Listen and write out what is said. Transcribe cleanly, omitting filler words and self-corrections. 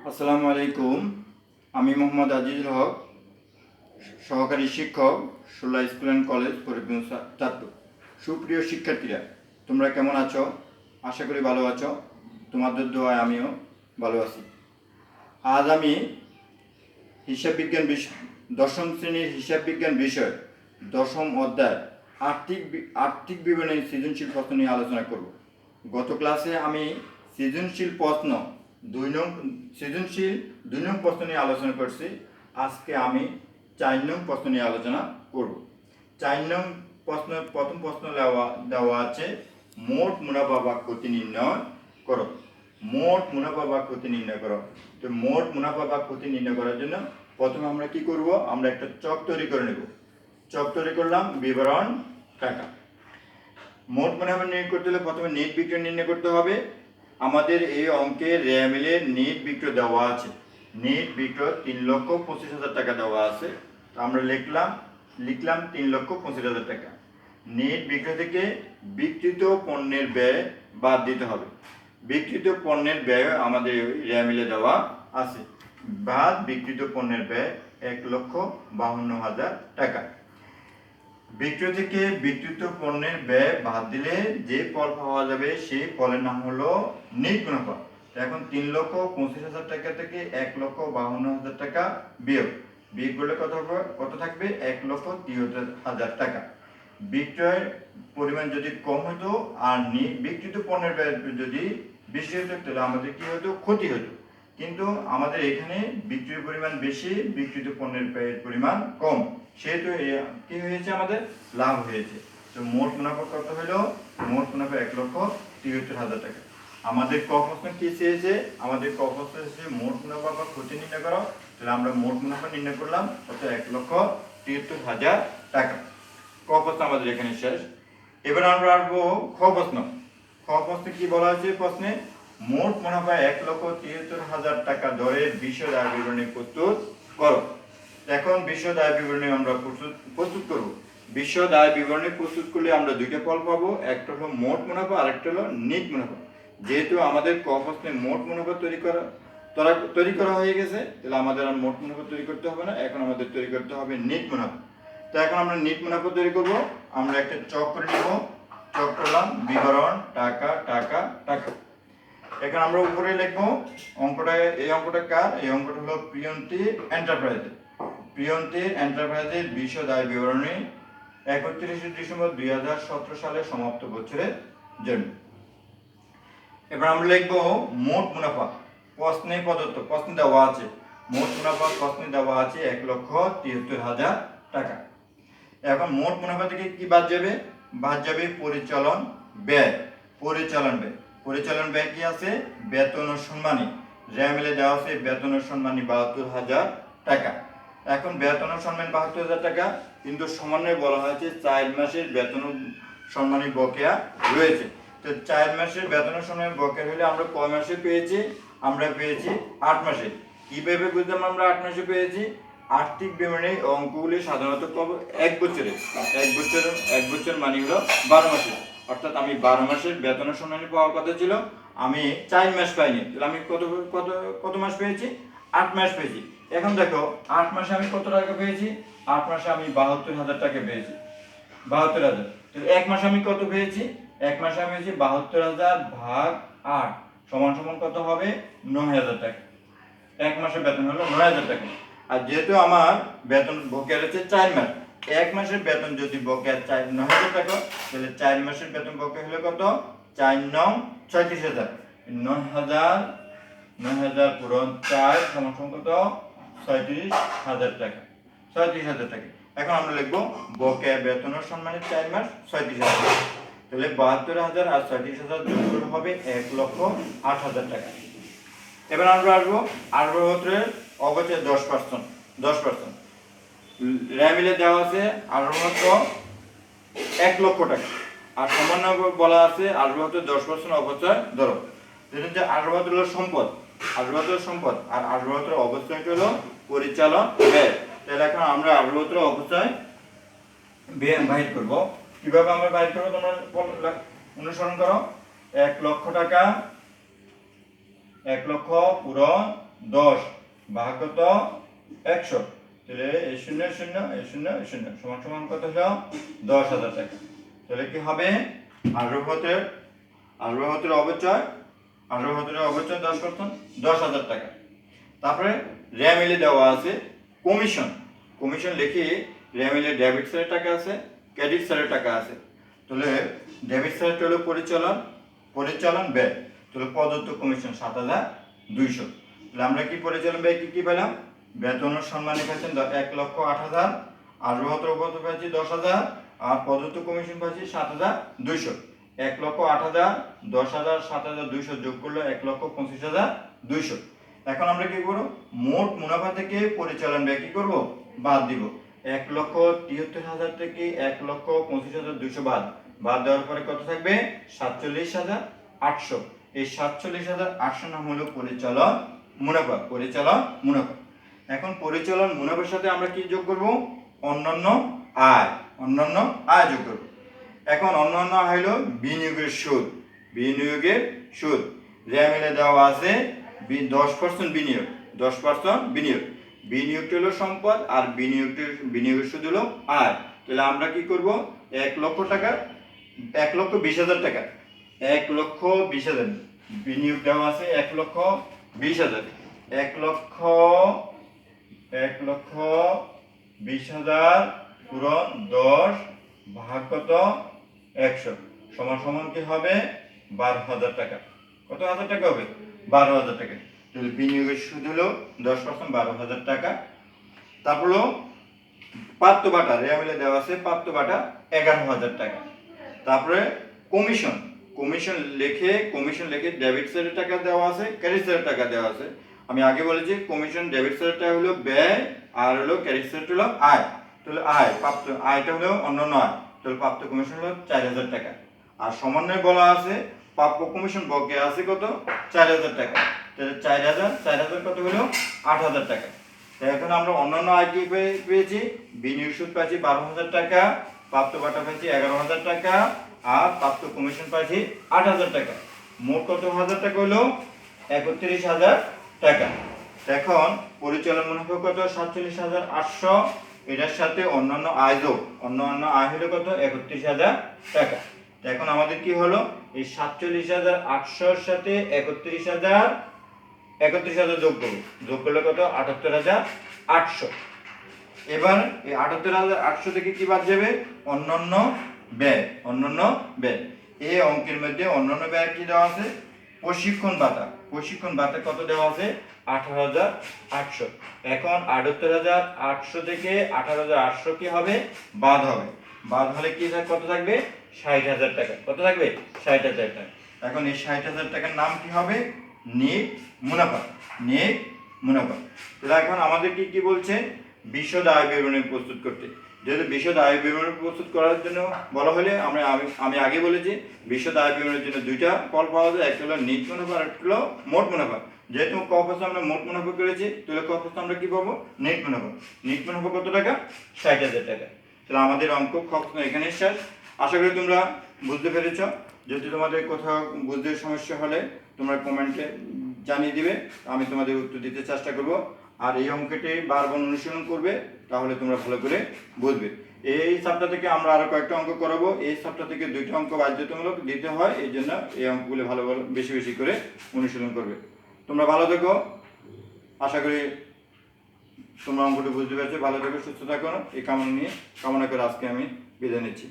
আসসালামু আলাইকুম। আমি মোহাম্মদ আজিজুল হক, সহকারী শিক্ষক, Shulla school and college, Faridpur Chandpur. সুপ্রিয় শিক্ষার্থীরা, তোমরা কেমন আছো? আশা করি ভালো আছো। তোমাদের দোয়ায় আমিও ভালো আছি। আজ আমি হিসাব বিজ্ঞান দশম শ্রেণীর হিসাব বিজ্ঞান বিষয় দশম অধ্যায় আর্থিক বিবরণী সৃজনশীল প্রশ্ন নিয়ে আলোচনা করব। গত ক্লাসে আমি সৃজনশীল প্রশ্ন সৃজনশীল 2 নং প্রশ্ন নিয়ে আলোচনা করছি। আজকে আমি 4 নং প্রশ্ন নিয়ে আলোচনা করব। 4 নং প্রশ্ন, প্রথম প্রশ্ন দেওয়া আছে, মোট মুনাফা বা ক্ষতি নির্ণয় করো। মোট মুনাফা বা ক্ষতি নির্ণয় করো। তো মোট মুনাফা বা ক্ষতি নির্ণয় করার জন্য প্রথমে আমরা কি করব? আমরা একটা চক তৈরি করে নেব। চক তৈরি করলাম, বিবরণ টাকা। মোট মুনাফা নির্ণয় করতে হলে প্রথমে নেট বিক্রয় নির্ণয় করতে হবে। আমাদের এই অঙ্কে রেমিলের নেট বিক্রয় দেওয়া আছে। নেট বিক্রয় 3,25,000 টাকা দেওয়া আছে। তো আমরা লিখলাম 3,25,000 টাকা। নেট বিক্রয় থেকে বিক্রিত পণ্যের ব্যয় বাদ দিতে হবে। বিক্রিত পণ্যের ব্যয় আমাদের রেমিলে দেওয়া আছে। বাদ বিক্রিত পণ্যের ব্যয় 1,52,000 টাকা। বিক্রয় থেকে বিক্রিত পণ্যের ব্যয় বাদ দিলে যে ফল পাওয়া যাবে সেই ফলের নাম হলো নেট মুনাফা। এখন 3,25,000 টাকা থেকে 1,52,000 টাকা বিয়োগ করলে কত থাকবে? 1,73,000 টাকা। বিক্রয়ের পরিমাণ যদি কম হতো আর বিক্রিত পণ্যের ব্যয় যদি বেশি হতো, তাহলে আমাদের কি হতো? ক্ষতি হতো। কিন্তু আমাদের এখানে বিক্রির পরিমাণ বেশি, বিক্রিত পণ্যের ব্যয়ের পরিমাণ কম, সেহেতু কি হয়েছে? আমাদের লাভ হয়েছে। তো মোট মুনাফা কত হলো? মোট মুনাফা 1,73,000 টাকা। আমাদের ক প্রশ্ন কি চেয়েছে? আমাদের ক প্রশ্ন এসেছে মোট মুনাফা বা ক্ষতি নির্ণয় করো। তাহলে আমরা মোট মুনাফা নির্ণয় করলাম, কত? 1,73,000 টাকা। ক প্রশ্ন আমাদের এখানে শেষ। এবার আমরা আসবো খ প্রশ্ন। খ প্রশ্নে কি বলা হয়েছে? প্রশ্নে মোট মুনাফা 1,73,000 টাকা দরের বিশদ আয় বিবরণী প্রস্তুত করো। এখন বিশদ আয় বিবরণী আমরা প্রস্তুত করব। বিশদ আয় বিবরণী প্রস্তুত করলে আমরা দুইটা ফল পাবো, একটা হলো মোট মুনাফা আর একটা হলো নেট মুনাফা। যেহেতু আমাদের ক প্রশ্নে মোট মুনাফা তৈরি করা হয়ে গেছে, তাহলে আমাদের আর মোট মুনাফা তৈরি করতে হবে না, এখন আমাদের তৈরি করতে হবে নেট মুনাফা। তো এখন আমরা নেট মুনাফা তৈরি করব। আমরা একটা চক করে নিব। চক করলাম, বিবরণ টাকা টাকা টাকা। এখন আমরা উপরে লিখবো অঙ্কটা। এই অঙ্কটা কার? এই অঙ্কটা হলো প্রিয়ন্তী এন্টারপ্রাইজের। প্রিয়ন্তী এন্টারপ্রাইজের বিশদ আয় বিবরণী 31শে ডিসেম্বর 2017 সালে সমাপ্ত বছরের জন্য। এবার আমরা লিখবো মোট মুনাফা। প্রশ্নে প্রদত্ত, প্রশ্নে দেওয়া আছে মোট মুনাফা, প্রশ্নে দেওয়া আছে 1,73,000 টাকা। এখন মোট মুনাফা থেকে কি বাদ যাবে? বাদ যাবে পরিচালন ব্যয়। পরিচালন ব্যয় কি আছে? বেতন ও সম্মানী। রেমিলে দেওয়া আছে বেতন ও সম্মানী 72,000 টাকা। এখন বেতন ও সম্মানী 72,000 টাকা, কিন্তু সমন্বয়ে বলা হয়েছে 4 মাসের বেতন ও সম্মানী বকেয়া রয়েছে। তো 4 মাসের বেতন ও সম্মানী বকেয়া হলে আমরা কয় মাসে পেয়েছি? আমরা পেয়েছি 8 মাসে। কিভাবে বুঝলাম আমরা 8 মাসে পেয়েছি? আর্থিক বিবরণী অঙ্কগুলি সাধারণত এক বছর মানে হলো 12 মাসে। অর্থাৎ আমি 12 মাসের বেতন ও সম্মানী পাওয়ার কথা ছিল, আমি 4 মাস পাইনি, তাহলে আমি কত মাস পেয়েছি? 8 মাস পেয়েছি। এখন দেখো 8 মাসে আমি কত টাকা পেয়েছি? 8 মাসে আমি 72,000 টাকা পেয়েছি। 72,000। তাহলে 1 মাসে আমি কত পেয়েছি? 1 মাসে আমি পেয়েছি 72,000 ভাগ 8 সমান সমান কত হবে? 9,000 টাকা। 1 মাসের বেতন হলো 9,000 টাকা। আর যেহেতু আমার বেতন বকেয়া রয়েছে 4 মাস, 1 মাসের বেতন যদি বকেয়া 9,000 টাকা, তাহলে 4 মাসের বেতন বকেয়া হলো কত? 4 9 36,000। 9,000 পূরণ 4 সমান সমান কত? 36,000 টাকা। 36,000 টাকা। এখন আমরা লিখবো বকেয়া বেতন ও সম্মানের 4 মাস 36,000 টাকা। তাহলে 72,000 আর 36,000 যোগ করলে হবে 1,08,000 টাকা। এবার আমরা আসবো অবচয় 10%। 10% রেমিলে দেওয়া আছে আসবাবপত্র 1 লক্ষ টাকা, আর সমন্বয় বলা আছে আসবাবপত্র 10% অবচয় ধরো। যেটা হচ্ছে আসবাবপত্র হলো সম্পদ, আর আসবাবপত্র অবচয় হলো পরিচালন ব্যয়। তাহলে এখন আমরা আসবাবপত্র অবচয় ব্যয় বাহির করব। কিভাবে আমরা বাহির করব তোমরা অনুসরণ করো। 1 লক্ষ টাকা, 1 লক্ষ পূরণ 10 ভাগ কত 100, তাহলে এই 0 0 এই 0 এই 0 সমান সমান কত হলো 10,000 টাকা। তাহলে কি হবে 18 অবচয় 10% 10,000 টাকা। তারপরে রেমিলে দেওয়া আছে কমিশন লিখি রেমিলে ডেবিট সাইডের টাকা আছে, ক্রেডিট সাইডের টাকা আছে। তাহলে ডেবিট সাইড হলো পরিচালন ব্যয়, তাহলে প্রদত্ত কমিশন 7,200। তাহলে আমরা কি পরিচালন ব্যয় কি পেলাম, বেতন ও সম্মানী পাচ্ছেন 1,08,000, আর 18 পাচ্ছি 10,000, আর প্রদত্ত কমিশন পাচ্ছি 7,200। 1,08,000, 10,000, 7,200 যোগ করলে 1,25,200। এখন আমরা কি করব, মোট মুনাফা থেকে পরিচালন ব্যয় কি করব, বাদ দিব। 1,73,000 থেকে 1,25,200 বাদ দেওয়ার পরে কত থাকবে 47,800। এই 47,800 নাম হলো পরিচালন মুনাফা। এখন পরিচালন মুনাফার সাথে আমরা কি যোগ করব, অন্যান্য আয় যোগ করব। এখন অন্যান্য আয় হলো বিনিয়োগের সুদ। রেমিলে দেওয়া আছে 10% বিনিয়োগ। বিনিয়োগটা হলো সম্পদ, আর বিনিয়োগের সুদ হলো আয়। তাহলে আমরা কি করব, 1,20,000 টাকা 1,20,000 বিনিয়োগ দেওয়া আছে 1,20,000। 1,20,000 পূরণ 10 ভাগ কত 100 সমান কি হবে 12,000 টাকা। কত হাজার টাকা হবে 12,000 টাকা। তাহলে বিনিয়োগের সুদ হলো 10% 12,000 টাকা। তারপর হলো প্রাপ্য বাটা, রেমিলে দেওয়া আছে প্রাপ্য বাটা 11,000 টাকা। তারপরে কমিশন লিখে ডেবিট সাইডের টাকা দেওয়া আছে, ক্রেডিট সাইডের টাকা দেওয়া আছে। আমি আগে বলেছি কমিশন ডেবিট সাইডটা হলো ব্যয়, আর হলো ক্রেডিট সাইড হলো আয়। তাহলে আয়টা হলো অন্যান্য আয়, তাহলে প্রাপ্ত কমিশন হলো 4,000 টাকা। আর সমন্বয়ে বলা আছে প্রাপ্য কমিশন বকেয়া আছে কত 4,000 টাকা। তাহলে 4,000 কত হলো 8,000 টাকা। তাই এখন আমরা অন্যান্য আয় কি পেয়েছি, বিনিয়োগ সুদ পাচ্ছি 12,000 টাকা, প্রাপ্ত বাটা পাচ্ছি 11,000 টাকা, আর প্রাপ্ত কমিশন পাচ্ছি 8,000 টাকা। মোট কত হাজার টাকা হলো 31,000 টাকা। এখন পরিচালন মুনাফা কত 47,800, এটার সাথে অন্যান্য আয় যোগ, অন্যান্য আয় হলো কত 31,000 টাকা। এখন আমাদের কি হলো, এই 47,800 এর সাথে 31,000 যোগ করলে কত 78,800। এবার এই 78,800 থেকে কি বাদ যাবে, অন্যান্য ব্যয়। এই অঙ্কের মধ্যে অন্যান্য ব্যয় কি দেওয়া আছে, প্রশিক্ষণ ভাতা কত দেওয়া আছে 18,800। এখন 78,800 থেকে 18,800 কি হবে, বাদ হলে কি কত থাকবে 60,000 টাকা। কত থাকবে 60,000 টাকা। এখন এই 60,000 টাকার নাম কি হবে, নেট মুনাফা। তাহলে এখন আমাদের কি বলছে, বিশদ আয় বিবরণী প্রস্তুত করতে। যেহেতু বিশদ আয় বিবরণী প্রস্তুত করার জন্য বলা হলে আমি আগে বলেছি বিশদ আয় বিবরণীর জন্য দুইটা ফল পাওয়া যায়, একটা হলো নেট মুনাফা আর একটা হলো মোট মুনাফা। যেহেতু ক প্রশ্নে আমরা মোট মুনাফা করেছি, তাহলে ক প্রশ্নে আমরা কি পাবো, নেট মুনাফা কত টাকা 60,000 টাকা। তাহলে আমাদের অঙ্ক খ প্রশ্ন এখানে শেষ। আশা করি তোমরা বুঝতে পেরেছ। যদি তোমাদের কোথাও বুঝতে সমস্যা হলে তোমরা কমেন্টে জানিয়ে দিবে, আমি তোমাদের উত্তর দিতে চেষ্টা করব। আর এই অঙ্কটি বারবার অনুশীলন করবে, তাহলে তোমরা ভালো করে বুঝবে। এই সপ্তাহ থেকে আমরা আরো কয়েকটা অঙ্ক করাবো। এই সপ্তাহ থেকে 2টা অঙ্ক বাধ্যতামূলক দিতে হয়, এই জন্য এই অঙ্কগুলো ভালো বেশি করে অনুশীলন করবে। তোমরা ভালো থেকো, আশা করি তোমরা অঙ্কটি বুঝতে পেরেছো। ভালো থেকো, সুস্থ থাকো, এই কামনা করে আজকে আমি বিদায় নিচ্ছি।